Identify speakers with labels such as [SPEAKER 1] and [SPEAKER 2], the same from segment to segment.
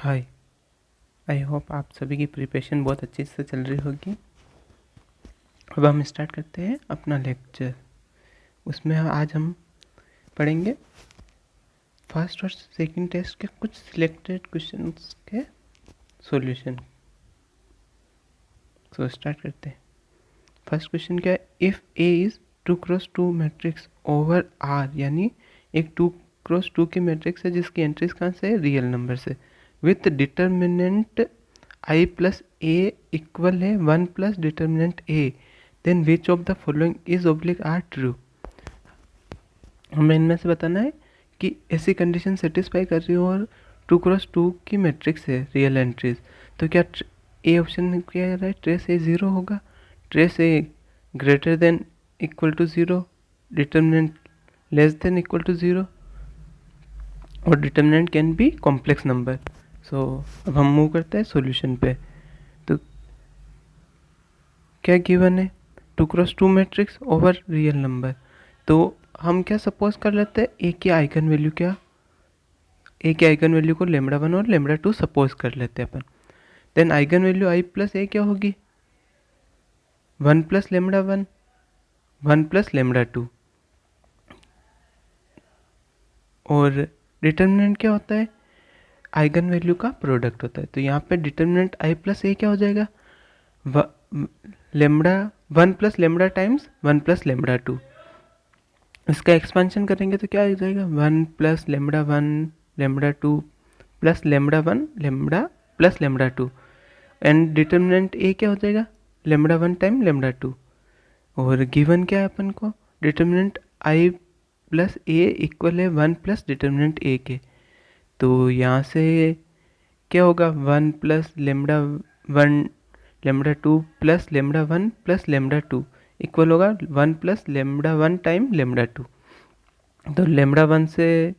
[SPEAKER 1] Hi. I hope आप सभी की प्रिपरेशन बहुत अच्छी से चल रही होगी। अब हम स्टार्ट करते हैं अपना लेक्चर। उसमें आज हम पढ़ेंगे फर्स्ट और सेकंड टेस्ट के कुछ सिलेक्टेड क्वेश्चंस के सॉल्यूशन। सो स्टार्ट करते हैं। फर्स्ट क्वेश्चन क्या है? If A is 2x2 matrix over R, यानी एक 2x2 की मैट्रिक्स है जिसकी एंट्रीज कहाँ से है? रियल नंबर से, with determinant I plus A equal है 1 plus determinant A, then which of the following is oblique are true. हमें इनमें से बताना है कि ऐसी कंडीशन सेटिस्फाई कर रही हो और 2x2 की मैट्रिक्स है रियल एंट्रीज, तो क्या ए ऑप्शन में क्या कह रहा है? ट्रेस ए ज़ीरो होगा, trace A greater than equal to zero, determinant less than equal to zero, और determinant can be complex number. So अब हम मूव करते हैं सॉल्यूशन पे। तो क्या गिवन है? 2x2 matrix over real number. तो हम क्या सपोज कर लेते हैं? ए की आइगन वैल्यू क्या? ए की आइगन वैल्यू को λ1 और λ2 सपोज कर लेते हैं अपन। देन आइगन वैल्यू आई प्लस ए क्या होगी? 1 प्लस λ1, 1 प्लस λ2। और डिटर्मिनेंट क्या होता है? आइगन वैल्यू का प्रोडक्ट होता है। तो यहाँ पे डिटर्मिनेंट आई प्लस ए क्या हो जाएगा? Lambda 1 plus lambda times 1 plus λ2। इसका एक्सपेंशन करेंगे तो क्या आ जाएगा? 1 plus λ1 λ2 plus λ1 λ plus λ2, and determinant A क्या हो जाएगा? λ1 टाइम λ2। और गिवन क्या है अपन को? Determinant I plus A equal है 1 प्लस डिटर्मिनेंट ए के। तो यहाँ से क्या होगा? 1 प्लस λ1 λ2 प्लस λ1 प्लस λ2 इक्वल होगा 1 प्लस λ1 टाइम λ2। तो λ1 से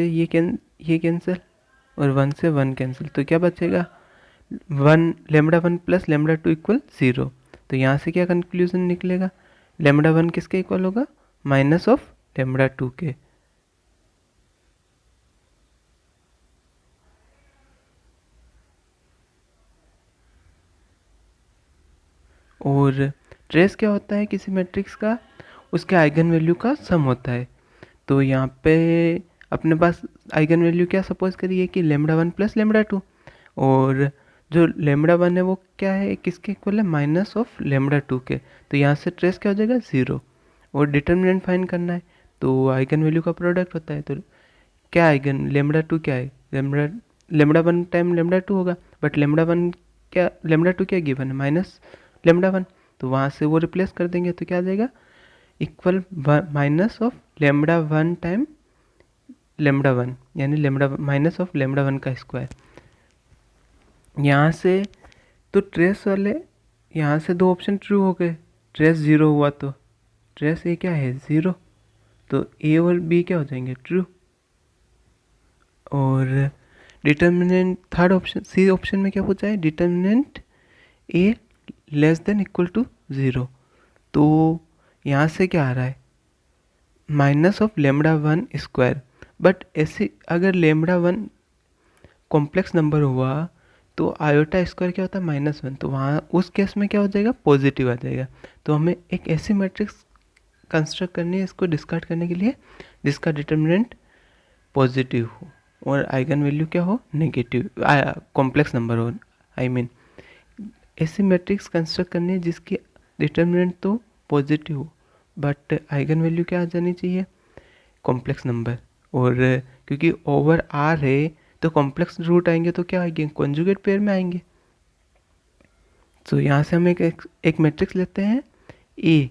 [SPEAKER 1] ये कैंसिल और 1 से 1 कैंसिल, तो क्या बचेगा? 1 प्लस λ2 इक्वल 0। तो यहाँ से क्या कंक्लूजन निकलेगा? λ1 किसके इक्वल होगा? माइनस ऑफ λ2 के। और ट्रेस क्या होता है किसी मैट्रिक्स का? उसके आइगन वैल्यू का सम होता है। तो यहाँ पे अपने पास आइगन वैल्यू क्या सपोज करिए कि λ1 प्लस λ2, और जो λ1 है वो क्या है? किसके इक्वल है? माइनस ऑफ λ2 के। तो यहाँ से ट्रेस क्या हो जाएगा? 0। और डिटर्मिनेंट फाइंड करना है तो आइगन वैल्यू का प्रोडक्ट होता है। तो क्या आइगन λ2 क्या है? λ1 टाइम λ2 होगा, बट λ2 क्या गिवन है? माइनस λ1। तो वहाँ से वो रिप्लेस कर देंगे तो क्या आ जाएगा? इक्वल माइनस ऑफ λ1 टाइम λ1, यानी माइनस ऑफ λ1 का स्क्वायर। यहाँ से तो ट्रेस वाले, यहाँ से दो ऑप्शन ट्रू हो गए। ट्रेस 0 हुआ तो ट्रेस ए क्या है? 0। तो ए और बी क्या हो जाएंगे? ट्रू। और determinant third option C option में क्या पूछा है? Determinant A less than equal to 0। तो यहाँ से क्या आ रहा है? Minus of λ1 square. बट ऐसे अगर λ1 कॉम्प्लेक्स नंबर हुआ तो आयोटा स्क्वायर क्या होता है? -1। तो वहाँ उस केस में क्या हो जाएगा? पॉजिटिव आ जाएगा। तो हमें एक ऐसी मैट्रिक्स कंस्ट्रक्ट करनी है इसको डिस्कार्ड करने के लिए जिसका डिटर्मिनेंट पॉजिटिव हो और आइगन वैल्यू क्या हो? नेगेटिव, कॉम्प्लेक्स नंबर हो। आई मीन ऐसी मैट्रिक्स कंस्ट्रक्ट करनी है जिसकी डिटर्मिनेंट तो पॉजिटिव हो बट आइगन वैल्यू क्या आ जानी चाहिए? Complex number. और क्योंकि ओवर आर है तो कॉम्प्लेक्स रूट आएंगे तो क्या आएंगे? कॉन्जुगेट पेयर में आएंगे। तो यहाँ से हम एक मैट्रिक्स लेते हैं ए।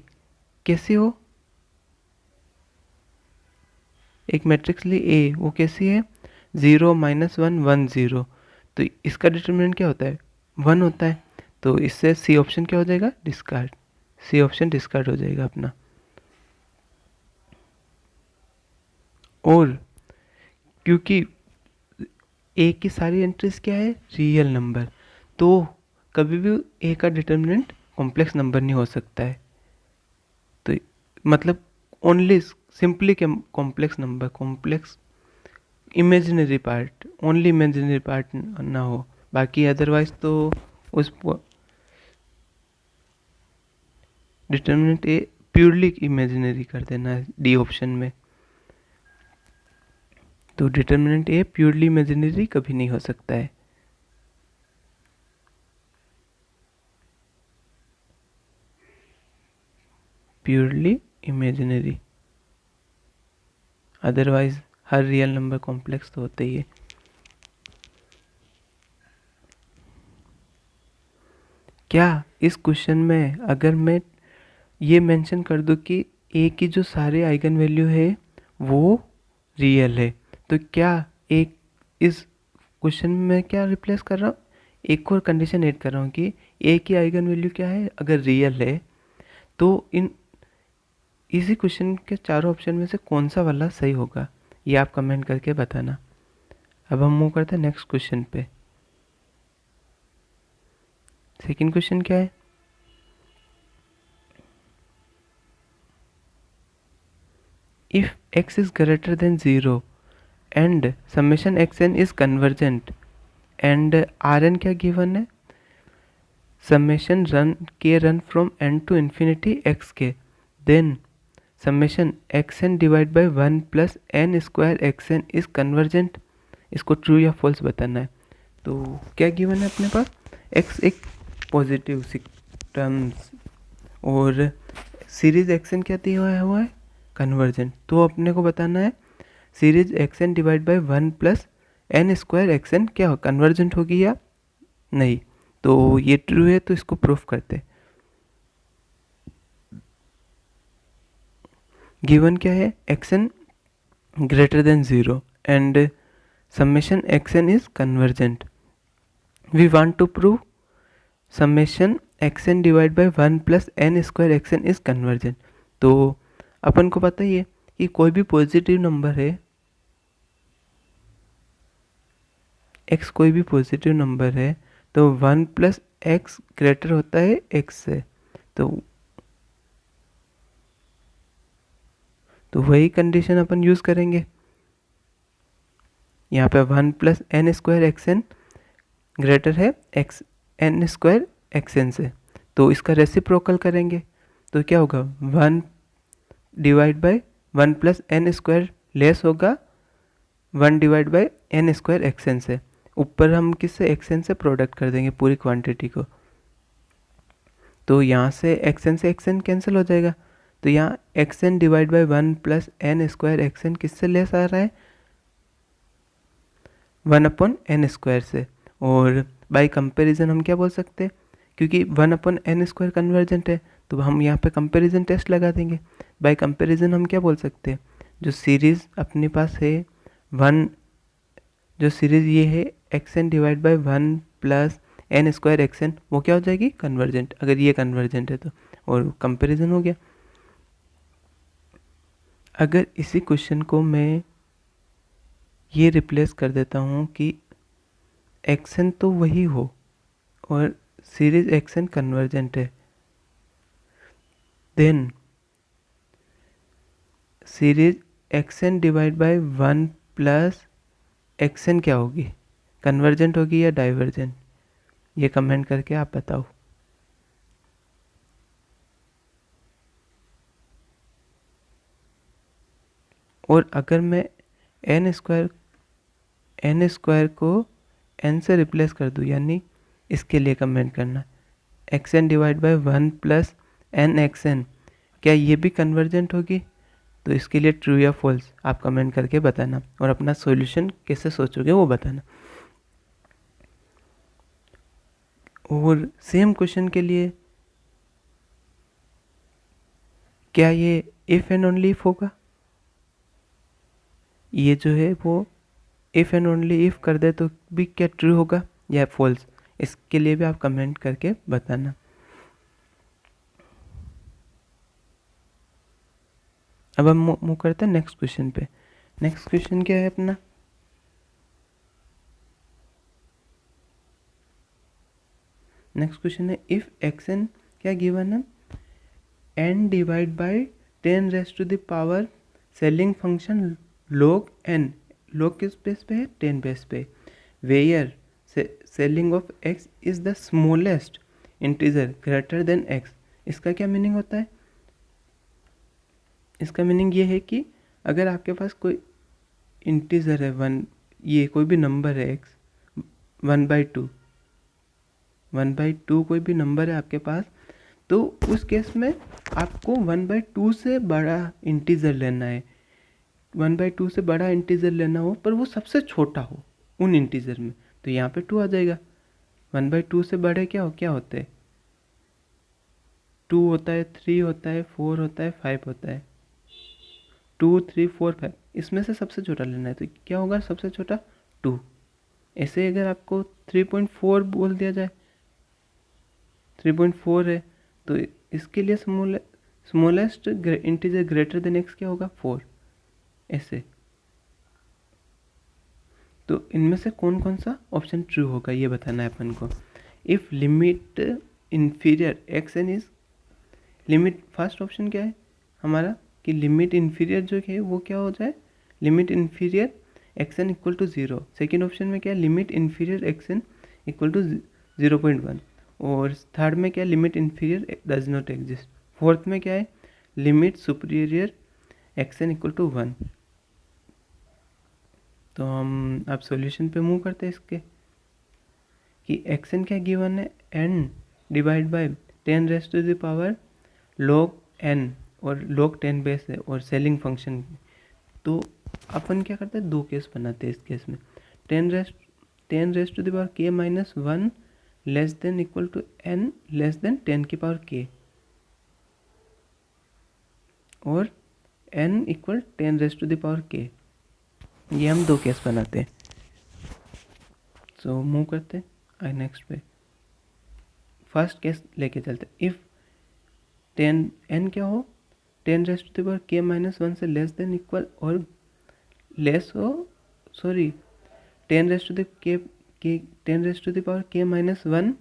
[SPEAKER 1] कैसी हो? एक मैट्रिक्स ली ए, वो कैसी है? 0 -1 1 0। तो इसका डिटर्मिनेंट क्या होता है? 1 होता है। तो इससे सी ऑप्शन क्या हो जाएगा? डिस्कार्ड। सी ऑप्शन डिस्कार्ड हो जाएगा अपना। और क्योंकि ए की सारी एंट्रीज क्या है? रियल नंबर, तो कभी भी ए का डिटर्मिनेंट कॉम्प्लेक्स नंबर नहीं हो सकता है। तो मतलब only simply complex number, complex imaginary part, only imaginary part ना हो, बाकी अदरवाइज तो उस डिटर्मिनेंट ए प्योरली इमेजिनरी कर देना है डी ऑप्शन में। तो डिटर्मिनेंट ए प्योरली इमेजिनरी कभी नहीं हो सकता है। प्योरली इमेजिनरी, अदरवाइज हर रियल नंबर कॉम्प्लेक्स तो होता ही है। क्या इस क्वेश्चन में अगर मैं ये मेंशन कर दूं कि ए की जो सारे आइगन वैल्यू है वो रियल है, तो क्या एक इस क्वेश्चन में मैं क्या रिप्लेस कर रहा हूँ, एक और कंडीशन ऐड कर रहा हूँ कि ए की आइगन वैल्यू क्या है, अगर रियल है तो इन इसी क्वेश्चन के चारों ऑप्शन में से कौन सा वाला सही होगा, ये आप कमेंट करके बताना। अब हम मूव करते हैं नेक्स्ट क्वेश्चन पे। सेकंड क्वेश्चन क्या है, if x is greater than 0 and summation xn is convergent and rn क्या गिवन है, summation run k run from n to infinity x k, then summation xn divide by 1 plus n square xn is convergent, इसको true या false बताना है। तो क्या given है अपने पास, x एक पॉजिटिव टर्म्स और सीरीज xn क्या दिया हुआ है, कन्वर्जेंट। तो अपने को बताना है series xn divide by 1 plus n square xn क्या हो, कन्वर्जेंट होगी या नहीं। तो ये ट्रू है तो इसको प्रूफ करते। गिवन क्या है, xn greater than 0 and summation xn is convergent. We want to prove summation xn divide by 1 plus n square xn is convergent. तो अपन को पता ही है कि कोई भी पॉजिटिव नंबर है, x कोई भी पॉजिटिव नंबर है तो 1 प्लस एक्स ग्रेटर होता है x से। तो वही कंडीशन अपन यूज़ करेंगे यहाँ पे, 1 plus n square x n greater है x n square x n से, तो इसका रेसिप्रोकल करेंगे तो क्या होगा, 1 divide by 1 plus n square less होगा 1 divide by n square x n से, ऊपर हम किससे एक्स एन से प्रोडक्ट कर देंगे पूरी क्वांटिटी को। तो यहाँ से एक्स एन कैंसिल हो जाएगा, तो यहाँ x n divide by 1 plus n square x n किससे लेस आ रहा है, 1 अपॉन एन स्क्वायर से। और बाई कंपैरिजन हम क्या बोल सकते हैं, क्योंकि 1 अपॉन एन स्क्वायर कन्वर्जेंट है तो हम यहाँ पे कंपैरिजन टेस्ट लगा देंगे। बाई कंपैरिजन हम क्या बोल सकते हैं, जो सीरीज़ अपने पास है 1, जो सीरीज़ ये है x n divide by 1 plus n square x n, वो क्या हो जाएगी, कन्वर्जेंट, अगर ये कन्वर्जेंट है तो, और कंपैरिजन हो गया। अगर इसी क्वेश्चन को मैं ये रिप्लेस कर देता हूँ कि एक्सन तो वही हो और सीरीज एक्सन कन्वर्जेंट है, then series x n divide by 1 plus x n क्या होगी, कन्वर्जेंट होगी या डाइवर्जेंट, ये कमेंट करके आप बताओ। और अगर मैं एन स्क्वायर को एन से रिप्लेस कर दूँ, यानी इसके लिए कमेंट करना x n divide by 1 plus n x n, क्या ये भी कन्वर्जेंट होगी, तो इसके लिए ट्रू या फॉल्स आप कमेंट करके बताना और अपना सॉल्यूशन कैसे सोचोगे वो बताना। और सेम क्वेश्चन के लिए क्या ये इफ़ एंड ओनली इफ़ होगा, ये जो है वो इफ़ एंड ओनली इफ़ कर दे तो भी क्या ट्रू होगा या फॉल्स, इसके लिए भी आप कमेंट करके बताना। अब हम मूव करते हैं नेक्स्ट क्वेश्चन पे। नेक्स्ट क्वेश्चन क्या है अपना, नेक्स्ट क्वेश्चन है इफ़ एक्स एन क्या गिवन है, n divide by 10 raise to the power ceiling function log n, log किस बेस पे है, 10 बेस पे, where ceiling of x is the smallest integer greater than x। इसका क्या meaning होता है? इसका मीनिंग ये है कि अगर आपके पास कोई इंटीजर है 1, ये कोई भी नंबर है x 1/2 कोई भी नंबर है आपके पास, तो उस केस में आपको 1/2 से बड़ा इंटीजर लेना है। 1/2 से बड़ा इंटीजर लेना हो पर वो सबसे छोटा हो उन इंटीजर में, तो यहाँ पे 2 आ जाएगा। 1/2 से बड़े क्या होते हैं? 2 होता है, 3 होता है, 4 होता है, 5 होता है। 2, 3, 4, 5 इसमें से सबसे छोटा लेना है, तो क्या होगा सबसे छोटा? 2। ऐसे अगर आपको 3.4 बोल दिया जाए, 3.4 है, तो इसके लिए smallest integer greater than x क्या होगा? 4। ऐसे तो इनमें से कौन कौन सा ऑप्शन ट्रू होगा ये बताना है अपन को। If limit inferior x n is, limit first option क्या है हमारा कि लिमिट इन्फीरियर जो है वो क्या हो जाए, limit inferior x n equal to 0। Second option में क्या है, limit inferior x n equal to 0.1। और थर्ड में क्या है, limit inferior does not exist. Fourth में क्या है, limit superior x n equal to 1। तो हम अब सॉल्यूशन पे मूव करते हैं इसके कि एक्स एन क्या गिवन है, n divide by 10 raise to the power log n, और log 10 बेस है और सेलिंग फंक्शन। तो अपन क्या करते हैं, दो केस बनाते हैं इस केस में। 10 raise to the power k minus 1 less than equal to n less than 10 की पावर k, और n equal 10 raise to the power k। ये हम दो केस बनाते हैं। सो मूव करते हैं नेक्स्ट पे। फर्स्ट केस लेके चलते, इफ 10 n क्या हो, 10 raise to the power k minus 1 से लेस देन इक्वल और लेस हो, sorry 10 raise to the power k minus 1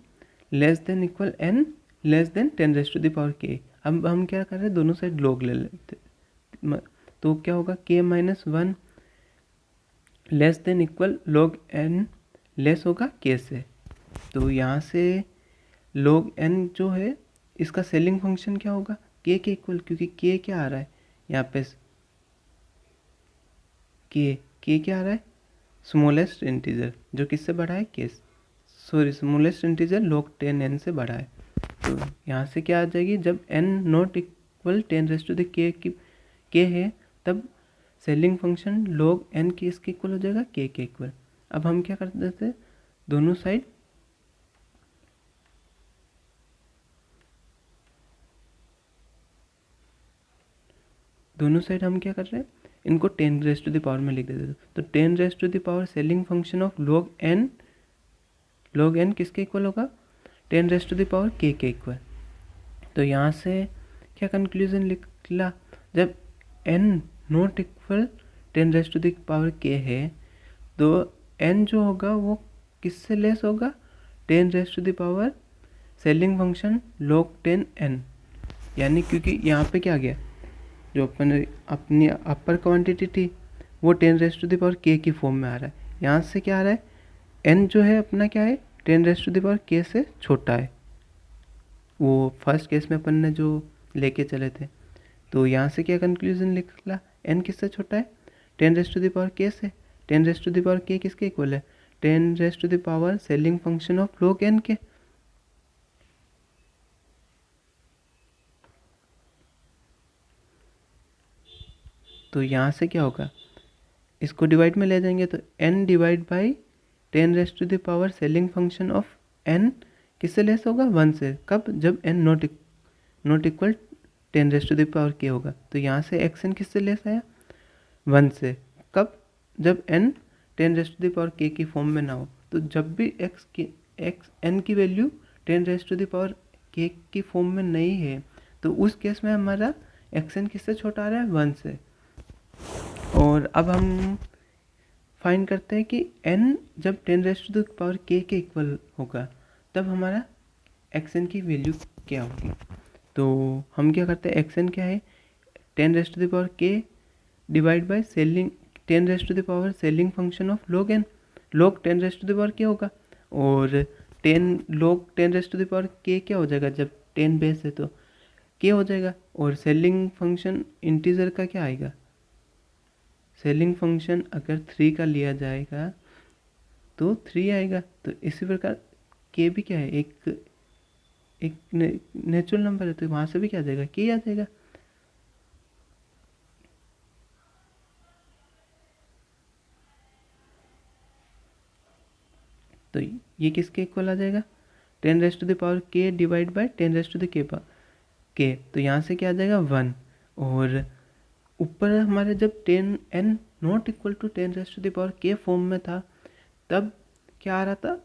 [SPEAKER 1] less than equal n less than 10 raise to the power k। अब हम क्या कर रहे हैं, दोनों साइड log ले लेते, तो क्या होगा k minus 1 less than equal log n less होगा k से। तो यहाँ से log n जो है इसका सेलिंग फंक्शन क्या होगा, k के इक्वल, क्योंकि k क्या आ रहा है यहाँ पे, k क्या आ रहा है, स्मॉलेस्ट इंटीजर जो किससे बड़ा है, k, sorry smallest integer log 10n से बड़ा है। तो यहाँ से क्या आ जाएगी, जब n not equal 10 raise to the k है, तब सेलिंग फंक्शन log n की इसके इक्वल हो जाएगा k के इक्वल। अब हम क्या कर देते हैं, दोनों साइड हम क्या कर रहे हैं, इनको 10 रेस टू द पावर में लिख देते हैं। तो 10 raise to the power ceiling function of log n किसके इक्वल होगा, 10 raise to the power k के इक्वल। तो यहाँ से क्या कंक्लूजन निकला, जब n not equal 10 raise to the power k है, तो n जो होगा वो किससे लेस होगा, 10 raise to the power ceiling function log 10n। यानी क्योंकि यहाँ पे क्या गया, जो अपनी अपर क्वांटिटी थी वो 10 raise to the power k की फॉर्म में आ रहा है। यहाँ से क्या आ रहा है, n जो है अपना क्या है, 10 raise to the power k से छोटा है, वो फर्स्ट केस में अपन ने जो लेके चले थे। तो यहाँ से क्या कंक्लूजन निकला, n किससे छोटा है, 10 raise to the power k से। 10 raise to the power k किसके इक्वल है, 10 raise to the power ceiling function of log n के। तो यहाँ से क्या होगा, इसको डिवाइड में ले जाएंगे तो n divide by 10 raise to the power ceiling function of n किससे लेस होगा, 1 से। कब, जब n not equal 10 raise to the power k होगा। तो यहाँ से एक्स n किससे लेस आया, 1 से। कब, जब n 10 raise to the power k की फॉर्म में ना हो। तो जब भी एक्स n की value 10 raise to the power k की फॉर्म में नहीं है, तो उस केस में हमारा एक्स n किससे छोटा आ रहा है, 1 से। और अब हम फाइंड करते हैं कि n जब 10 raise to the power k के इक्वल होगा, तब हमारा एक्स n की वैल्यू क्या होगी। तो हम क्या करते हैं, एक्स n क्या है, ten rest to the power k divide by ceiling ten rest to the power ceiling function of log n। log ten rest to the power k होगा, और log ten rest to the power k क्या हो जाएगा, जब 10 base है तो के हो जाएगा। और सेलिंग फंक्शन इंटीजर का क्या आएगा, सेलिंग फंक्शन अगर 3 का लिया जाएगा तो 3 आएगा। तो इसी प्रकार के भी क्या है, एक नेचुरल नंबर है, तो वहाँ से भी क्या आ जाएगा, के आ जाएगा। तो ये किसके इक्वल आ जाएगा, ten rest to the power k divide by ten rest to the k. तो यहाँ से क्या आ जाएगा 1, और ऊपर हमारे जब 10n not equal to ten rest to the power k form में था तब क्या आ रहा था,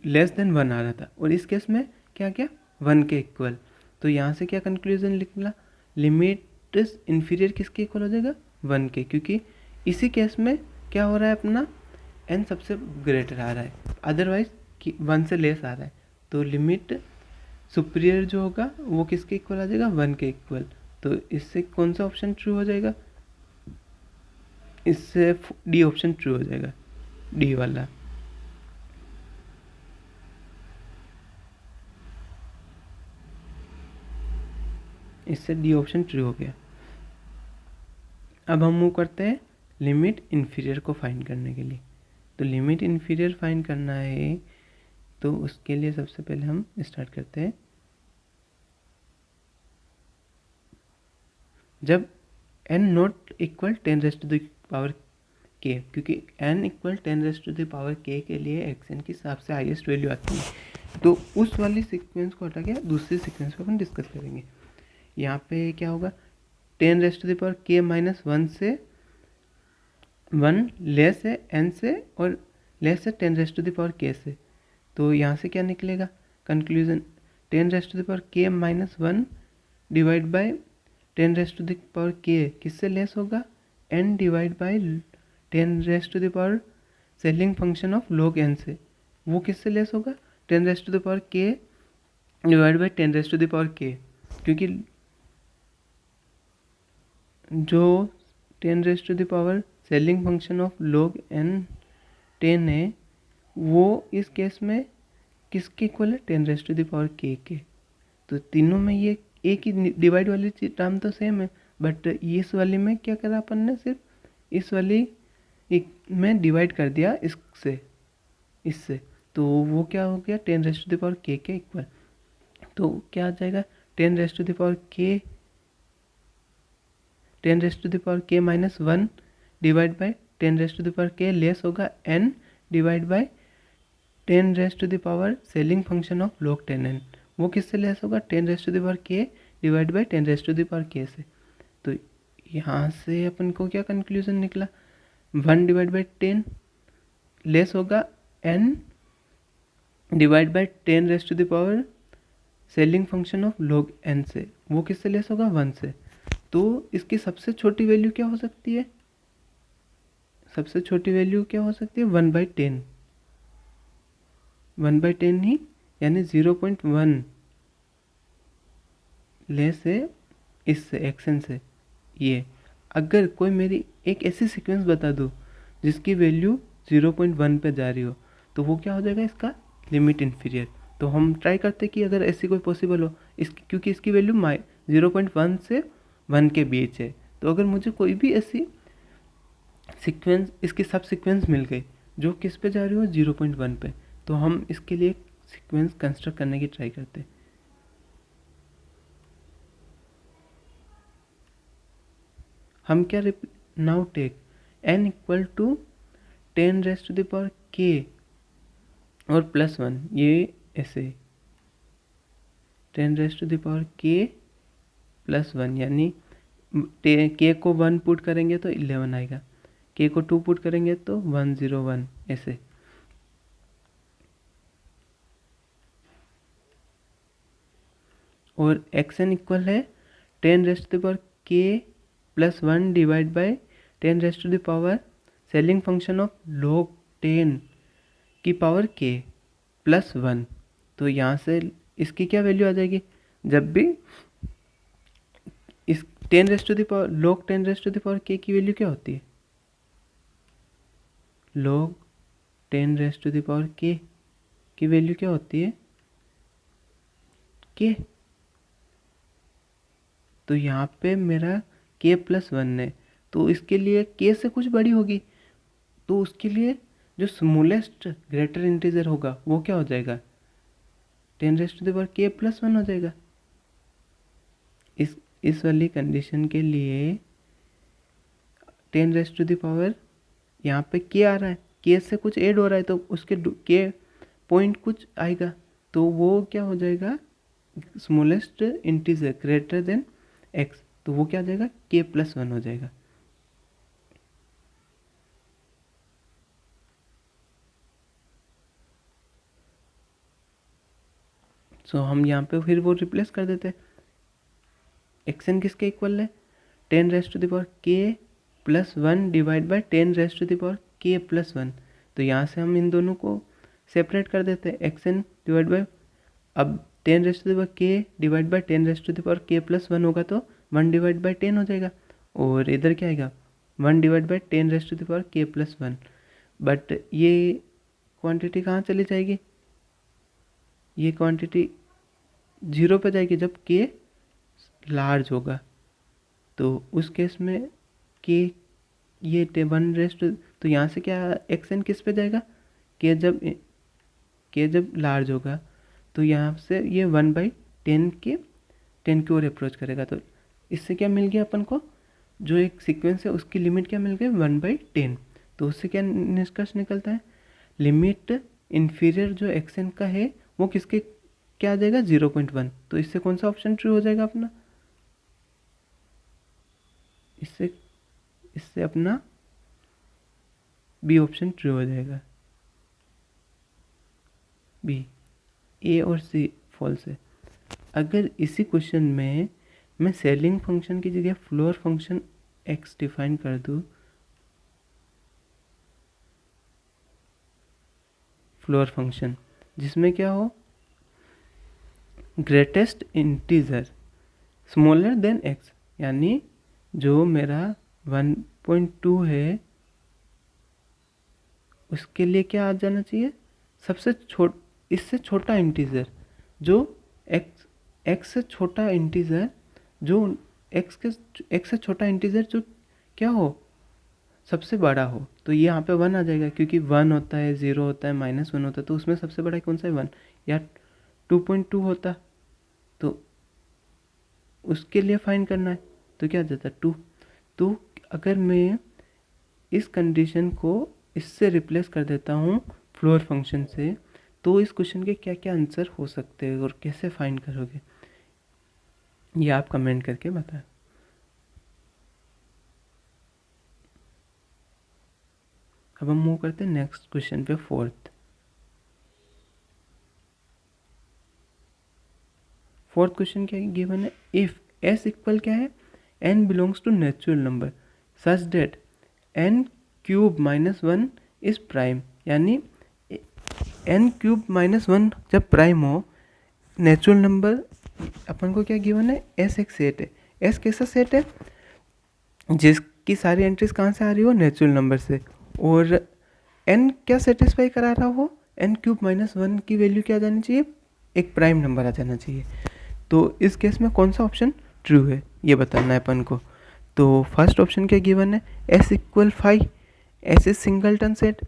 [SPEAKER 1] लेस देन 1 आ रहा था, और इस केस में क्या क्या 1 के इक्वल। तो यहाँ से क्या कंक्लूजन निकला, लिमिट इन्फीरियर किसके इक्वल हो जाएगा, 1 के, क्योंकि इसी केस में क्या हो रहा है, अपना n सबसे ग्रेटर आ रहा है, अदरवाइज 1 से लेस आ रहा है। तो लिमिट सुपीरियर जो होगा वो किसके इक्वल आ जाएगा, 1 के इक्वल। तो इससे कौन सा ऑप्शन ट्रू हो जाएगा, इससे डी ऑप्शन ट्रू हो जाएगा, डी वाला। इससे डी ऑप्शन ट्रू हो गया। अब हम मूव करते हैं लिमिट इन्फीरियर को फाइंड करने के लिए। तो लिमिट इन्फीरियर फाइंड करना है, तो उसके लिए सबसे पहले हम स्टार्ट करते हैं, जब n not equal ten rest to the power k, क्योंकि n equal ten rest to the power k के लिए xn की सबसे हाईएस्ट वैल्यू आती है। तो उस वाली सीक्वेंस को हटा के दूसरी सीक्वेंस को अपन डिस्कस करेंगे। यहाँ पे क्या होगा, ten rest to the power k minus 1 से 1 लेस है n से, और लेस है ten rest to the power k से। तो यहाँ से क्या निकलेगा conclusion, ten rest to the power k minus 1 divide by ten rest to the power k किससे लेस होगा, n divide by ten rest to the power ceiling function of log n से, वो किससे लेस होगा, ten rest to the power k divide by ten rest to the power k, क्योंकि जो ten rest to the power ceiling function of log n 10 है वो इस case में किसके इक्वल है, ten rest to the power k के। तो तीनों में ये एक ही डिवाइड वाली टर्म तो सेम है, बट इस वाली में क्या करा अपन ने, सिर्फ इस वाली एक में डिवाइड कर दिया इससे, तो वो क्या हो गया, ten rest to the power k equal. तो क्या आ जाएगा, ten rest to the power k minus 1 divide by ten rest to the power k less होगा n divide by ten rest to the power ceiling function of log 10n, वो किससे less होगा, ten rest to the power k divide by ten rest to the power k से। तो यहाँ से अपन को क्या कंक्लूजन निकला, 1 डिवाइड बाई 10 लेस होगा n divide by ten rest to the power ceiling function of log n से, वो किससे लेस होगा, 1 से। तो इसकी सबसे छोटी वैल्यू क्या हो सकती है, सबसे छोटी वैल्यू क्या हो सकती है, 1/10, 1/10 ही, यानी 0.1 लेस है इससे xn से। ये अगर कोई मेरी एक ऐसी सीक्वेंस बता दो जिसकी वैल्यू 0.1 पे जा रही हो, तो वो क्या हो जाएगा, इसका लिमिट इन्फीरियर। तो हम ट्राई करते कि अगर ऐसी कोई पॉसिबल हो, क्योंकि इसकी वैल्यू 0.1 से 1 के बीच है। तो अगर मुझे कोई भी ऐसी सीक्वेंस, इसकी सब सीक्वेंस मिल गई जो किस पे जा रही हो, 0.1 पे, तो हम इसके लिए सीक्वेंस कंस्ट्रक्ट करने की ट्राई करते हैं। हम क्या now take n equal to ten rest to the power k और +1, ये ऐसे ten rest to the power k +1, यानी के को 1 पुट करेंगे तो 11 आएगा, के को 2 पुट करेंगे तो 101, ऐसे। और xn इक्वल है ten rest to the power k +1 divide by ten rest to the power ceiling function of log 10 की पावर के +1। तो यहाँ से इसकी क्या वैल्यू आ जाएगी, जब भी 10 raise to the power log 10 raise to the power k की वैल्यू क्या होती है? log 10 raise to the power k की वैल्यू क्या होती है? k। तो यहाँ पे मेरा k प्लस 1 है, तो इसके लिए k से कुछ बड़ी होगी, तो उसके लिए जो स्मॉलेस्ट ग्रेटर इंटीजर होगा वो क्या हो जाएगा? 10 raise to the power k plus 1 हो जाएगा। इस वाली कंडीशन के लिए 10 रेज टू द पावर यहाँ पे k आ रहा है, k से कुछ ऐड हो रहा है तो उसके k पॉइंट कुछ आएगा, तो वो क्या हो जाएगा? Smallest integer greater than x, तो वो क्या आ जाएगा? k प्लस 1 हो जाएगा। सो हम यहाँ पे फिर वो रिप्लेस कर देते हैं। एक्सन किसके इक्वल है? 10 raise to the power k plus 1 divide by 10 raise to the power k plus 1। तो यहाँ से हम इन दोनों को सेपरेट कर देते हैं। एक्सन डिवाइड बाई, अब 10 raise to the power k divide by 10 raise to the power k plus 1 होगा तो 1 डिवाइड बाई 10 हो जाएगा, और इधर क्या आएगा? 1 divide by 10 raise to the power k plus 1। But ये क्वांटिटी कहाँ चली जाएगी? ये क्वांटिटी 0 पे जाएगी जब k लार्ज होगा, तो उस केस में k ये 1 रेज टू, तो यहाँ से क्या एक्सन किस पे जाएगा? k जब लार्ज होगा तो यहाँ से ये 1/10 की ओर अप्रोच करेगा। तो इससे क्या मिल गया अपन को? जो एक सीक्वेंस है उसकी लिमिट क्या मिल गई? 1/10। तो उससे क्या निष्कर्ष निकलता है? लिमिट इन्फीरियर जो एक्सन का है वो किसके क्या आ जाएगा? 0.1। तो इससे कौन सा ऑप्शन ट्रू हो जाएगा अपना? इससे अपना बी ऑप्शन ट्रू हो जाएगा। बी, ए और सी फॉल्स है। अगर इसी क्वेश्चन में मैं सेलिंग फंक्शन की जगह फ्लोर फंक्शन एक्स डिफाइन कर दूँ, फ्लोर फंक्शन जिसमें क्या हो? Greatest integer smaller than x, यानी जो मेरा 1.2 है उसके लिए क्या आ जाना चाहिए? सबसे इससे छोटा इंटीजर जो x से छोटा इंटीजर जो x से छोटा इंटीजर जो क्या हो? सबसे बड़ा हो। तो ये यहाँ पे 1 आ जाएगा, क्योंकि 1 होता है, 0 होता है, -1 होता है, तो उसमें सबसे बड़ा कौन सा है? 1। या 2.2 होता तो उसके लिए फाइंड करना है, तो क्या आ जाता? 2। तो अगर मैं इस कंडीशन को इससे रिप्लेस कर देता हूँ फ्लोर फंक्शन से, तो इस क्वेश्चन के क्या क्या आंसर हो सकते हैं और कैसे फाइंड करोगे ये आप कमेंट करके बताएं। अब हम मूव करते हैं नेक्स्ट क्वेश्चन पे, फोर्थ क्वेश्चन क्या गिवन है? इफ s इक्वल क्या है? n belongs to natural number such that n cube -1 is prime, यानी n क्यूब -1 जब प्राइम हो नेचुरल नंबर, अपन को क्या गिवन है? s एक सेट है। s कैसा सेट है? जिसकी सारी एंट्रीज कहाँ से आ रही हो? नेचुरल नंबर से। और n क्या सेटिस्फाई करा रहा हो? n क्यूब -1 की वैल्यू क्या आ जानी चाहिए? एक प्राइम नंबर आ जाना चाहिए। तो इस केस में कौन सा ऑप्शन ट्रू है ये बताना है अपन को। तो फर्स्ट ऑप्शन क्या गिवन है? s equal 5, s is singleton set,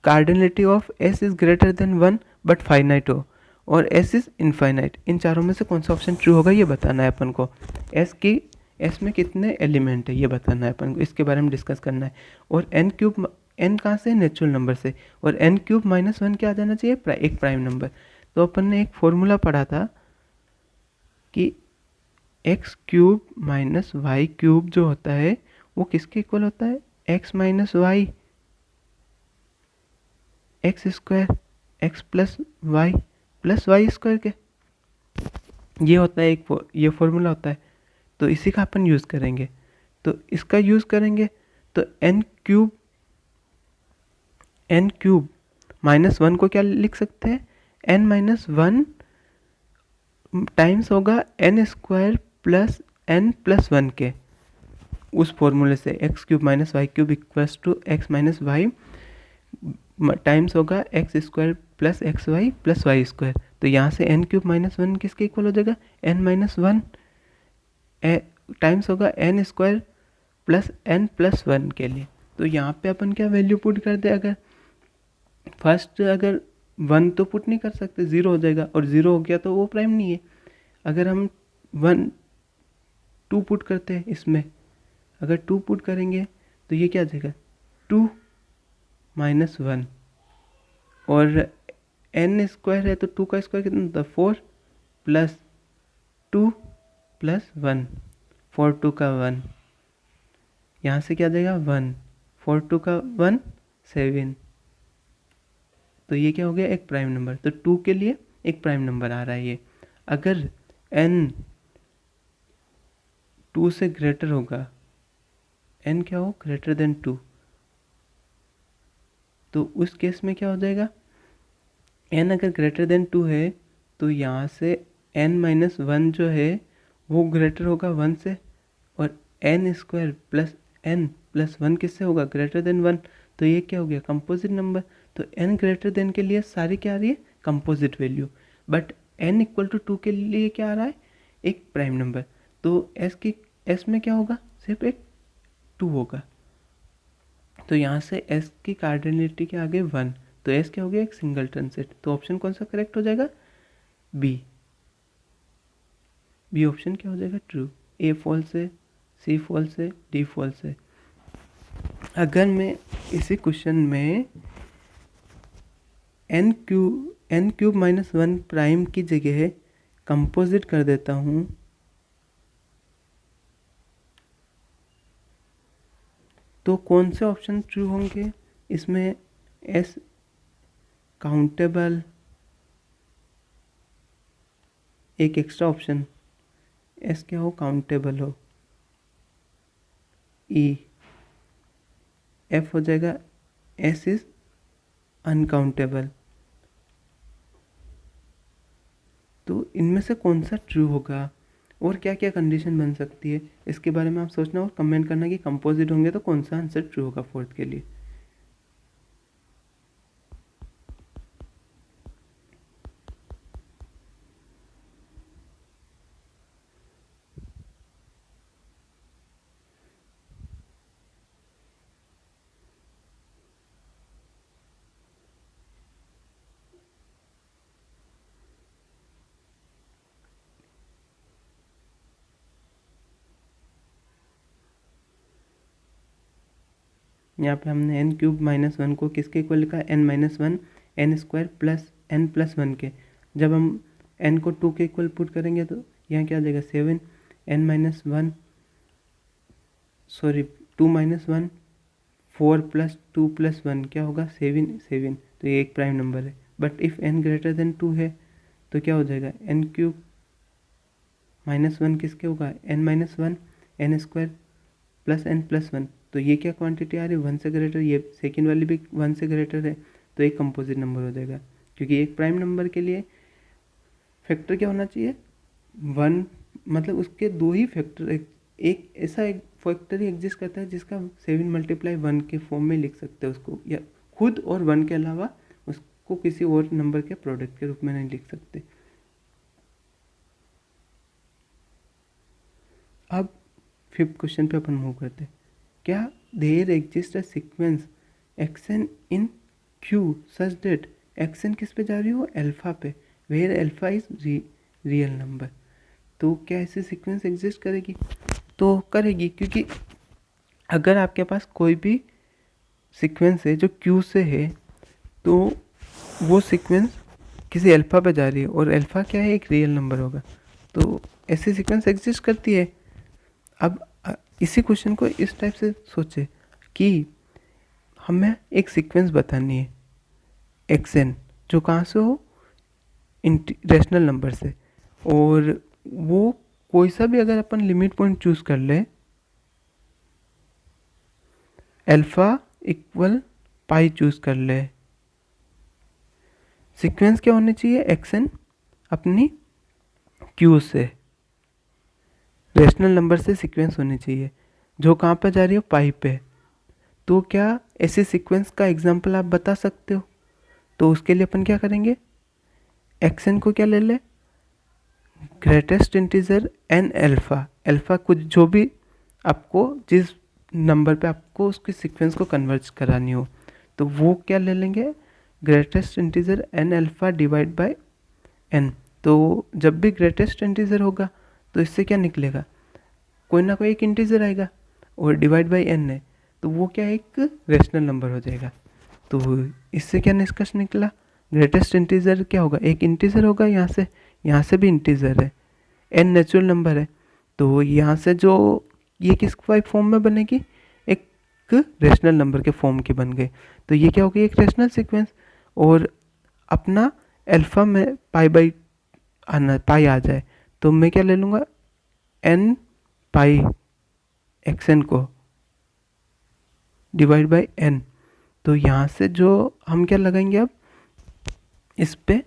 [SPEAKER 1] cardinality of s is greater than 1 but finite हो, और s इज इनफाइनाइट। इन चारों में से कौन सा ऑप्शन ट्रू होगा ये बताना है अपन को। s में कितने एलिमेंट है ये बताना है अपन को, इसके बारे में डिस्कस करना है। और n कहाँ से? नेचुरल नंबर से। और n क्यूब -1 क्या आ जाना चाहिए? एक प्राइम नंबर। तो अपन ने एक फॉर्मूला पढ़ा था कि x क्यूब -y क्यूब जो होता है वो किसके इक्वल होता है? x -y x square x plus y square के, ये होता है ये फॉर्मूला होता है। तो इसी का अपन यूज़ करेंगे। तो इसका यूज़ करेंगे तो n क्यूब -1 को क्या लिख सकते हैं? n -1 टाइम्स होगा n square plus n plus one के उस फॉर्मूले से x cube minus y cube equals to x minus y times होगा x square plus x y plus y square. तो यहाँ से एन क्यूब माइनस वन किसके इक्वल हो जाएगा, एन माइनस वन टाइम्स होगा n square plus n plus one के लिए। तो यहाँ पे अपन क्या वैल्यू पुट कर दे, अगर फर्स्ट अगर वन तो पुट नहीं कर सकते, ज़ीरो हो जाएगा, और ज़ीरो हो गया तो वो प्राइम नहीं है। अगर हम वन टू पुट करते हैं इसमें, अगर टू पुट करेंगे तो ये क्या आ जाएगा, टू माइनस वन, और एन स्क्वायर है तो टू का स्क्वायर कितना होता है, four plus two plus one, four two का वन, यहाँ से क्या आ जाएगा वन, फोर टू का वन सेवन। तो ये क्या हो गया, एक प्राइम नंबर। तो टू के लिए एक प्राइम नंबर आ रहा है ये। अगर n टू से ग्रेटर होगा, n क्या हो ग्रेटर देन टू, तो उस केस में क्या हो जाएगा, n अगर ग्रेटर देन टू है तो यहाँ से n माइनस वन जो है वो ग्रेटर होगा वन से, और n square plus n plus one किससे होगा, ग्रेटर देन वन। तो ये क्या हो गया, कंपोजिट नंबर। तो n ग्रेटर देन के लिए सारी क्या आ रही है, composite value, but n equal to two के लिए क्या आ रहा है, एक प्राइम नंबर। तो s में क्या होगा, सिर्फ एक टू होगा। तो यहाँ से s की कार्डिनलिटी के आगे वन, तो s क्या हो गया, एक सिंगलटन सेट। तो ऑप्शन कौन सा करेक्ट हो जाएगा, बी ऑप्शन क्या हो जाएगा, ट्रू। ए फॉल्स है, सी फॉल्स है, डी फॉल्स है। अगर मैं इसी क्वेश्चन में n cube minus one prime की जगह कंपोजिट कर देता हूँ, तो कौन से ऑप्शन ट्रू होंगे इसमें, एस काउंटेबल, एक एक्स्ट्रा ऑप्शन एस क्या हो, काउंटेबल हो, ई एफ हो जाएगा एस इज अनकाउंटेबल। तो इनमें से कौन सा ट्रू होगा और क्या क्या कंडीशन बन सकती है, इसके बारे में आप सोचना और कमेंट करना कि कंपोजिट होंगे तो कौन सा आंसर ट्रू होगा फोर्थ के लिए। यहाँ पे हमने एन क्यूब माइनस वन को किसके इक्वल लिखा, n minus one n square plus n plus one के। जब हम एन को टू के इक्वल पुट करेंगे तो यहाँ क्या आ जाएगा, seven n minus one sorry two minus one, four plus two plus one क्या होगा, सेवन सेवन। तो ये एक प्राइम नंबर है। But if n greater than two है तो क्या हो जाएगा, एन क्यूब माइनस वन किसके होगा, n minus one n square plus n plus one. तो ये क्या क्वांटिटी आ रही है, वन से ग्रेटर, ये सेकेंड वाली भी वन से ग्रेटर है, तो एक कंपोजिट नंबर हो जाएगा। क्योंकि एक प्राइम नंबर के लिए फैक्टर क्या होना चाहिए, वन, मतलब उसके दो ही फैक्टर, एक ऐसा एक फैक्टर ही एग्जिस्ट करता है जिसका सेवन मल्टीप्लाई वन के फॉर्म में लिख सकते हैं उसको, या खुद और वन के अलावा उसको किसी और नंबर के प्रोडक्ट के रूप में नहीं लिख सकते। अब फिफ्थ क्वेश्चन पे अपन मूव करते हैं। क्या there exist a sequence x n in Q such that, x n किस पे जा रही हो, अल्फा पे, where alpha is real number. तो क्या ऐसी सीक्वेंस एग्जिस्ट करेगी, तो करेगी, क्योंकि अगर आपके पास कोई भी सीक्वेंस है जो क्यू से है तो वो सीक्वेंस किसी अल्फा पे जा रही है, और अल्फा क्या है, एक रियल नंबर होगा। तो ऐसी सीक्वेंस एग्जिस्ट करती है। अब इसी क्वेश्चन को इस टाइप से सोचे कि हमें एक सीक्वेंस बतानी है एक्सन, जो कहाँ से हो, रेशनल नंबर से, और वो कोई सा भी अगर अपन लिमिट पॉइंट चूज कर ले, अल्फा इक्वल पाई चूज कर ले, सीक्वेंस क्या होनी चाहिए, एक्सन अपनी क्यू से, रेशनल नंबर से सीक्वेंस होनी चाहिए, जो कहाँ पे जा रही हो, पाई पे। तो क्या ऐसे सीक्वेंस का एग्जाम्पल आप बता सकते हो? तो उसके लिए अपन क्या करेंगे, एक्सन को क्या ले ले, greatest integer n alpha, alpha कुछ जो भी आपको जिस नंबर पे आपको उसके सीक्वेंस को कन्वर्ज करानी हो, तो वो क्या ले लेंगे, greatest integer n alpha divide by n. तो जब भी ग्रेटेस्ट इंटीजर होगा तो इससे क्या निकलेगा, कोई ना कोई एक इंटीजर आएगा, और डिवाइड बाय एन है तो वो क्या एक रेशनल नंबर हो जाएगा। तो इससे क्या निष्कर्ष निकला, ग्रेटेस्ट इंटीजर क्या होगा, एक इंटीजर होगा, यहाँ से भी इंटीजर है, एन नेचुरल नंबर है, तो यहाँ से जो ये किस फॉर्म में बनेगी, एक रेशनल नंबर के फॉर्म की बन गई। तो ये क्या होगी, एक रेशनल सीक्वेंस। और अपना अल्फ़ा में पाई आ जाए तो मैं क्या ले लूँगा, एन पाई एक्सन को डिवाइड बाय एन। तो यहाँ से जो हम क्या लगाएंगे, अब इस पे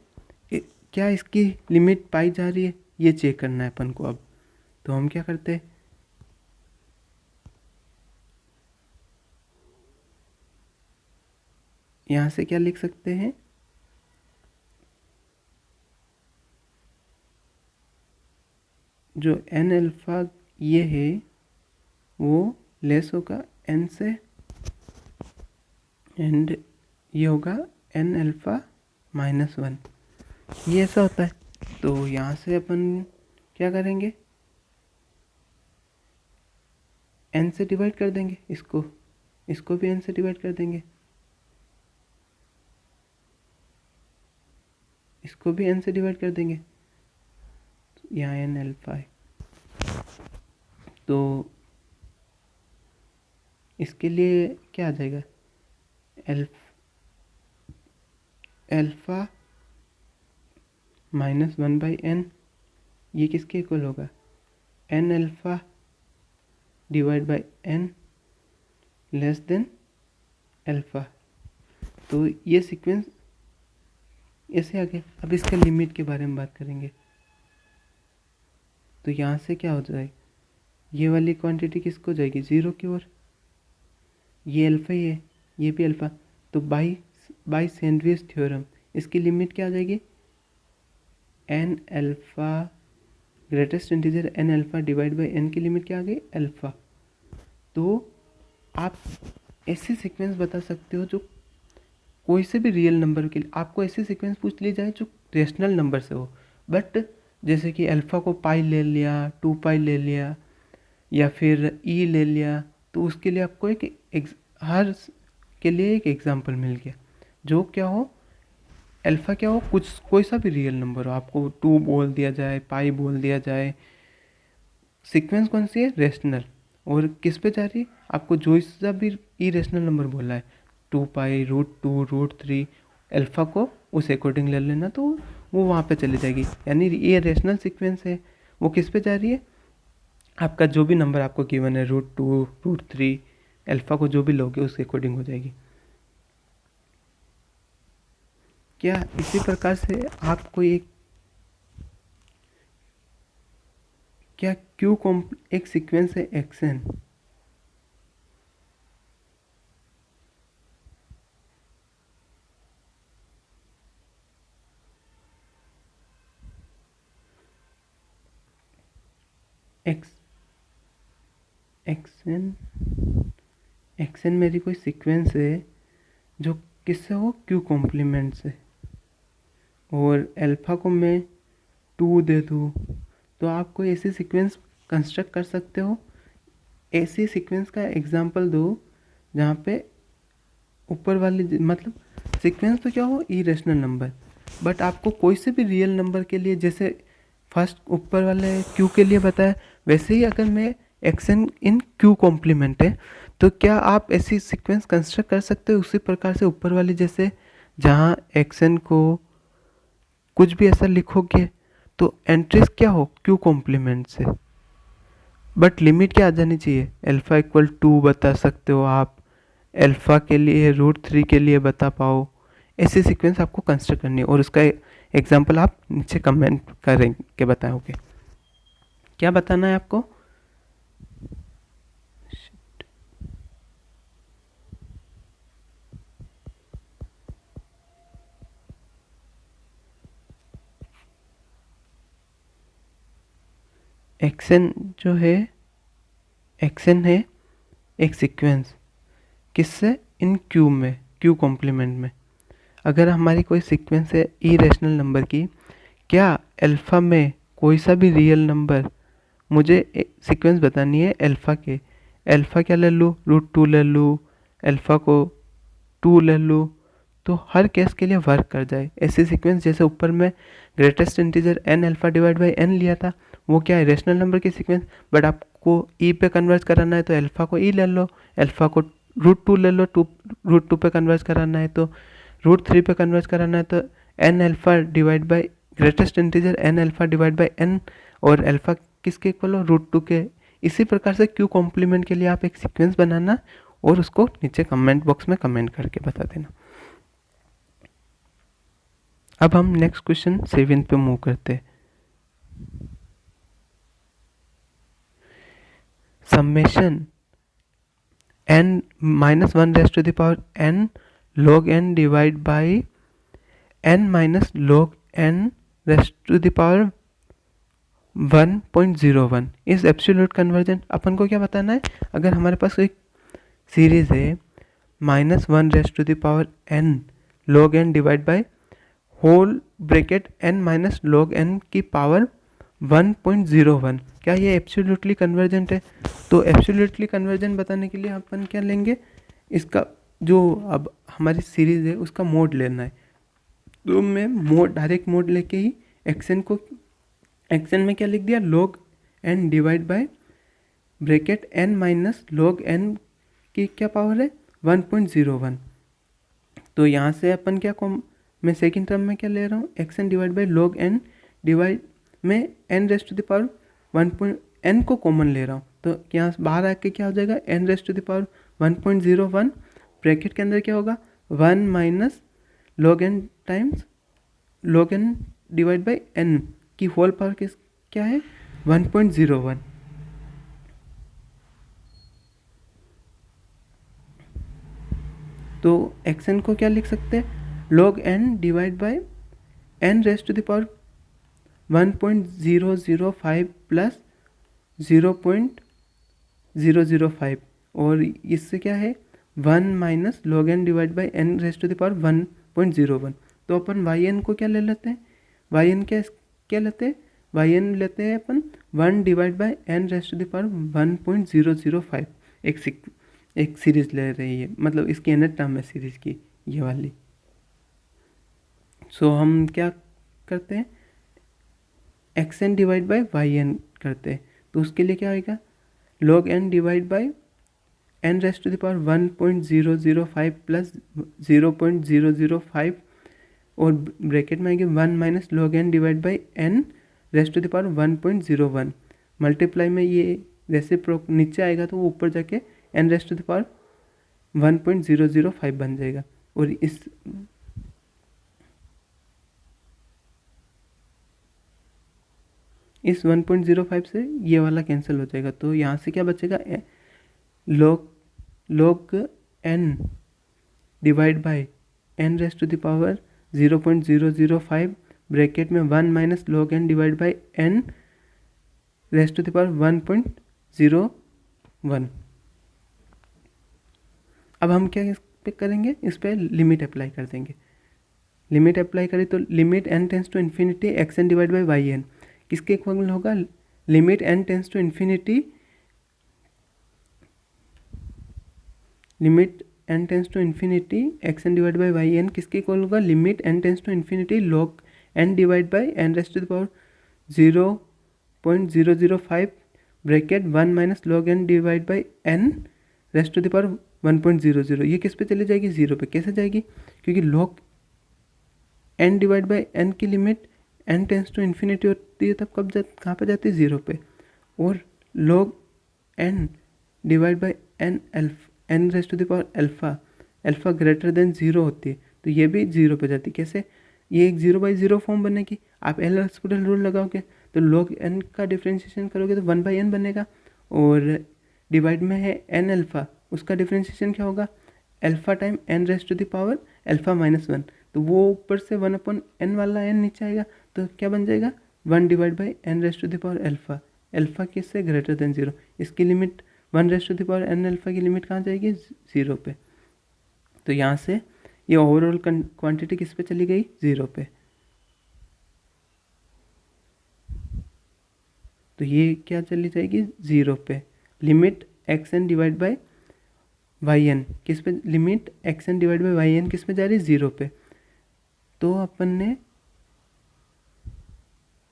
[SPEAKER 1] क्या इसकी लिमिट पाई जा रही है ये चेक करना है अपन को। अब तो हम क्या करते हैं, यहाँ से क्या लिख सकते हैं, जो एन अल्फ़ा ये है वो लेस होगा एन से, एंड ये होगा एन अल्फ़ा -1, ये ऐसा होता है। तो यहाँ से अपन क्या करेंगे, एन से डिवाइड कर देंगे इसको भी एन से डिवाइड कर देंगे, इसको भी एन से डिवाइड कर देंगे, यहाँ एन अल्फ़ा है। तो इसके लिए क्या आ जाएगा, अल्फ़ा -1/n, ये किसके इक्वल होगा, n alpha divide by n less than alpha. तो ये सीक्वेंस ऐसे आगे। अब इसका लिमिट के बारे में बात करेंगे। तो यहाँ से क्या हो जाए, ये वाली क्वांटिटी किसको जाएगी, ज़ीरो की ओर, ये अल्फ़ा ही है, ये भी अल्फ़ा। तो बाई सैंडविच थ्योरम इसकी लिमिट क्या आ जाएगी, n alpha greatest integer n alpha divide by n की लिमिट क्या आ गई, अल्फ़ा। तो आप ऐसे सीक्वेंस बता सकते हो जो कोई से भी रियल नंबर के लिए, आपको ऐसे सीक्वेंस पूछ ली जाए जो रेशनल नंबर से हो, बट जैसे कि अल्फ़ा को पाई ले लिया, 2 पाई ले लिया, या फिर ई ले लिया, तो उसके लिए आपको हर के लिए एक एग्जांपल मिल गया, जो क्या हो, अल्फ़ा क्या हो, कोई सा भी रियल नंबर हो, आपको 2 बोल दिया जाए, पाई बोल दिया जाए, सीक्वेंस कौन सी है, रेशनल। और किस पे जा रही है, आपको जो सा भी इरेशनल नंबर बोला है, 2 पाई, √2, √3, अल्फ़ा को उस अकॉर्डिंग ले लेना, तो वो वहाँ पे चली जाएगी। यानी ये रेशनल सीक्वेंस है, वो किस पे जा रही है, आपका जो भी नंबर आपको गिवन है, √2, √3, अल्फ़ा को जो भी लोगे उसके अकॉर्डिंग हो जाएगी। क्या इसी प्रकार से आपको क्या एक सीक्वेंस है एक्सन, एक्सन मेरी कोई सीक्वेंस है जो किससे हो, क्यू कॉम्प्लीमेंट से, और अल्फ़ा को मैं 2 दे दूँ, तो आप कोई ऐसी सीक्वेंस कंस्ट्रक्ट कर सकते हो। ऐसी सीक्वेंस का एग्जांपल दो जहाँ पे ऊपर वाली, मतलब सीक्वेंस तो क्या हो, इरेशनल नंबर, बट आपको कोई से भी रियल नंबर के लिए, जैसे फर्स्ट ऊपर वाले क्यू के लिए बताया, वैसे ही अगर मैं एक्सन इन क्यू कॉम्प्लीमेंट है, तो क्या आप ऐसी सीक्वेंस कंस्ट्रक्ट कर सकते हो उसी प्रकार से ऊपर वाली जैसे, जहाँ एक्सन को कुछ भी ऐसा लिखोगे तो एंट्रीज क्या हो, क्यू कॉम्प्लीमेंट से, बट लिमिट क्या आ जानी चाहिए, अल्फ़ा इक्वल 2 बता सकते हो आप, अल्फ़ा के लिए √3 के लिए बता पाओ। ऐसी सीक्वेंस आपको कंस्ट्रक्ट करनी है, और उसका एग्जांपल आप नीचे कमेंट करेंगे बताओगे। क्या बताना है आपको, एक्सन जो है, एक्सन है एक सीक्वेंस, किससे? इन क्यू में, क्यू कॉम्प्लीमेंट में। अगर हमारी कोई सीक्वेंस है इरेशनल नंबर की, क्या अल्फ़ा में कोई सा भी रियल नंबर, मुझे सीक्वेंस बतानी है अल्फ़ा के, अल्फ़ा क्या ले लूँ, √2 ले लूँ, अल्फ़ा को 2 ले लूँ, तो हर केस के लिए वर्क कर जाए ऐसी सीक्वेंस। जैसे ऊपर में greatest integer n alpha divide by n लिया था, वो क्या है? रेशनल नंबर की सीक्वेंस, बट आपको e पे कन्वर्ट कराना है तो अल्फ़ा को e ले लो, अल्फ़ा को √2 ले लो, √2 पे कन्वर्ट कराना है तो √3 पे कन्वर्ट कराना है तो n alpha divide by greatest integer n alpha divide by n, और अल्फ़ा किसके इक्वल हो? √2 के। इसी प्रकार से क्यू कॉम्प्लीमेंट के लिए आप एक सीक्वेंस बनाना और उसको नीचे कमेंट बॉक्स में कमेंट करके बता देना। अब हम नेक्स्ट क्वेश्चन 7 पे मूव करते हैं। Summation n minus 1 raised to the power n log n divide by n minus log n raised to the power 1.01 is absolute convergent. अपन को क्या बताना है? अगर हमारे पास एक सीरीज है -1 raised to the power n log n divide by whole bracket n minus log n की पावर 1.01, क्या ये एब्सोल्युटली कन्वर्जेंट है? तो एब्सोल्युटली कन्वर्जेंट बताने के लिए अपन क्या लेंगे? इसका जो अब हमारी सीरीज है उसका मोड लेना है, तो मैं मोड, डायरेक्ट मोड लेके ही एक्सन को, एक्सन में क्या लिख दिया? log n divide bye bracket n minus log n की क्या पावर है? 1.01। तो यहाँ से अपन क्या मैं सेकेंड टर्म में क्या ले रहा हूँ? X n divide by log n divide में n raised to the power 1. को कॉमन ले रहा हूँ, तो यहाँ बाहर आके क्या हो जाएगा? n raised to the power 1.01, bracket के अंदर क्या होगा? 1 minus log n times log n divide by n की होल पावर क्या है? 1.01। तो एक्सन को क्या लिख सकते हैं? log n divide by n raised to the power 1.005 plus 0.005, और इससे क्या है? 1 minus log n divide by n raised to the power 1.01। तो अपन yn को क्या ले लेते हैं? yn क्या लेते हैं? yn लेते हैं अपन 1 divide by n raised to the power 1.005। एक सीरीज ले रही है, मतलब इसकी nth टर्म है सीरीज की ये वाली। सो हम क्या करते हैं? X n divide by y n करते हैं, तो उसके लिए क्या होगा? log n divide by n raised to the power 1.005 plus 0.005, और ब्रैकेट में आएंगे 1 minus log n divide by n raised to the power 1.01, multiply में ये रेसिप्रोक नीचे आएगा तो वो ऊपर जाके n raised to the power 1.005 बन जाएगा, और इस 1.05 से ये वाला कैंसिल हो जाएगा, तो यहाँ से क्या बचेगा? log n divide by n raised to the power 0.005 bracket में 1 minus log n divide by n raised to the power 1.01। अब हम क्या इस पे करेंगे? इस पे लिमिट अप्लाई कर देंगे। लिमिट अप्लाई करें तो limit n tends to infinity x n divide by y n किसके इक्वल होगा? Limit n tends to infinity, limit n tends to infinity x n divide by y n किसके equal होगा? Limit n tends to infinity log n divide by n raised to the power 0.005 bracket 1 minus log n divide by n raised to the power 1.00। ये किस पे चली जाएगी? 0 पे। कैसे जाएगी? क्योंकि log n divide by n की limit n tends to infinity होती है, तब कहाँ पे जाती है? 0 पे। और log n divide by n raised to the power alpha greater than 0 होती है, तो ये भी 0 पे जाती है। कैसे? ये एक 0/0 फॉर्म बनेगी। आप एल हॉस्पिटल रूल लगाओगे तो log n का डिफ्रेंशिएशन करोगे तो 1/n बनेगा, और डिवाइड में है n अल्फ़ा, उसका डिफ्रेंशिएशन क्या होगा? Alpha time n raised to the power alpha minus 1, तो वो ऊपर से 1/n वाला n नीचे आएगा, तो क्या बन जाएगा? 1 divide by n raised to the power alpha, alpha किससे ग्रेटर देन 0, इसकी लिमिट 1n अल्फ़ा की लिमिट कहाँ जाएगी 0 पे। तो यहाँ से ये ओवरऑल क्वांटिटी किस पे चली गई 0 पे। तो ये क्या चली जाएगी 0 पे। Limit xn divide by yn किस पे, limit xn divide by yn किस पे जा रही है 0 पे। तो अपन ने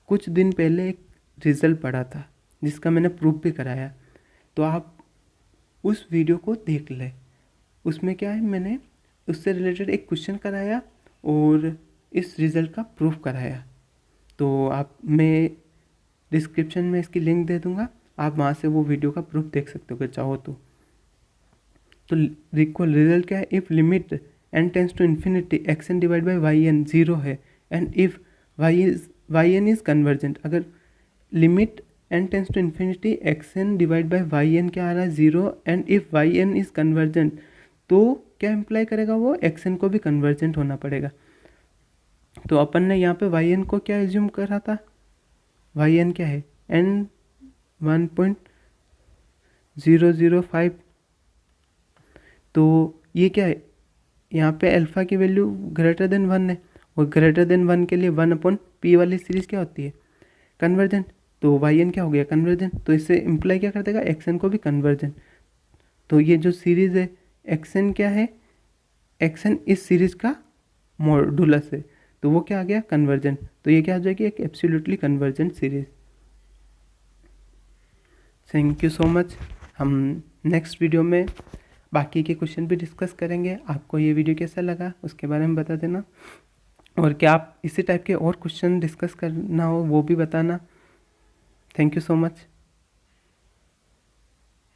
[SPEAKER 1] कुछ दिन पहले एक रिज़ल्ट पढ़ा था जिसका मैंने प्रूफ भी कराया, तो आप उस वीडियो को देख लें। उसमें क्या है, मैंने उससे रिलेटेड एक क्वेश्चन कराया और इस रिज़ल्ट का प्रूफ कराया। तो आप, मैं डिस्क्रिप्शन में इसकी लिंक दे दूंगा, आप वहाँ से वो वीडियो का प्रूफ देख सकते हो अगर चाहो तो। रिकॉल रिजल्ट क्या है, if limit n tends to infinity xn divide by y n 0 है and if y n is convergent, अगर limit n tends to infinity xn divide by y n क्या आ रहा है 0 and if y n is convergent, तो क्या imply करेगा वो, xn को भी कन्वर्जेंट होना पड़ेगा। तो अपन ने यहाँ पे वाई एन को क्या एज्यूम करा था, वाई एन क्या है n 1.005। तो ये क्या है, यहाँ पे अल्फ़ा की वैल्यू ग्रेटर देन 1 है और ग्रेटर देन 1 के लिए 1/p वाली सीरीज़ क्या होती है कन्वर्जेंट। तो वाई एन क्या हो गया कन्वर्जेंट, तो इससे इम्प्लाई क्या कर देगा एक्सन को भी कन्वर्जेंट। तो ये जो सीरीज़ है एक्सन क्या है, एक्सन इस सीरीज़ का मॉडुलस है, तो वो क्या आ गया कन्वर्जेंट। तो ये क्या हो जाएगी एक absolutely convergent series. Thank you so much. हम नेक्स्ट वीडियो में बाकी के क्वेश्चन भी डिस्कस करेंगे। आपको ये वीडियो कैसा लगा उसके बारे में बता देना, और क्या आप इसी टाइप के और क्वेश्चन डिस्कस करना हो वो भी बताना। Thank you so much.